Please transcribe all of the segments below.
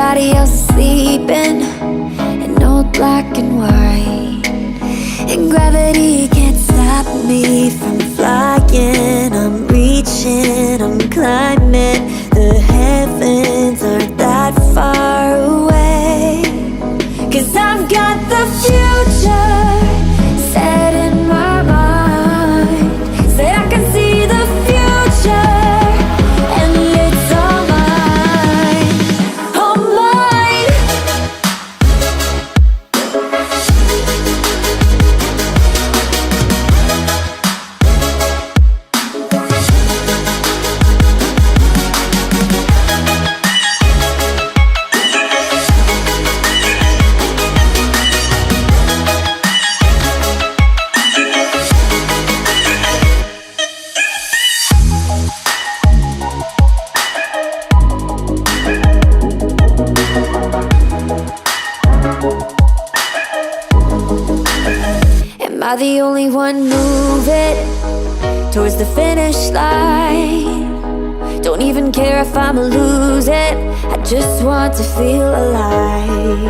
everybody else is sleeping in old black and white, and gravity can't stop me from flying. I'm reaching, I'm climbing. The heavens aren't that far away, 'cause I've got the future set in my mind. Said I can see the future, and it's all mine, all mine. Am I the only one moving towards the finish line? Don't even care if I'ma lose it, I just want to feel alive.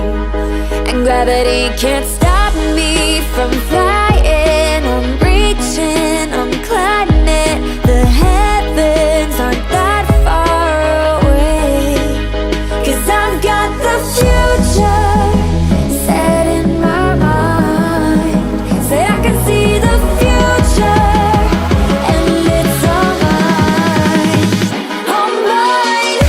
And gravity can't stop me from flying. I'm reaching, I'm climbing. The heavens aren't that far away, 'cause I've got the future set in my mind. Say I can see the future, and it's all mine, all mine.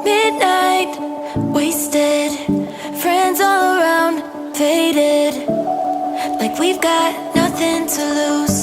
Midnight, wasted, friends all around, faded, like we've got nothing to lose.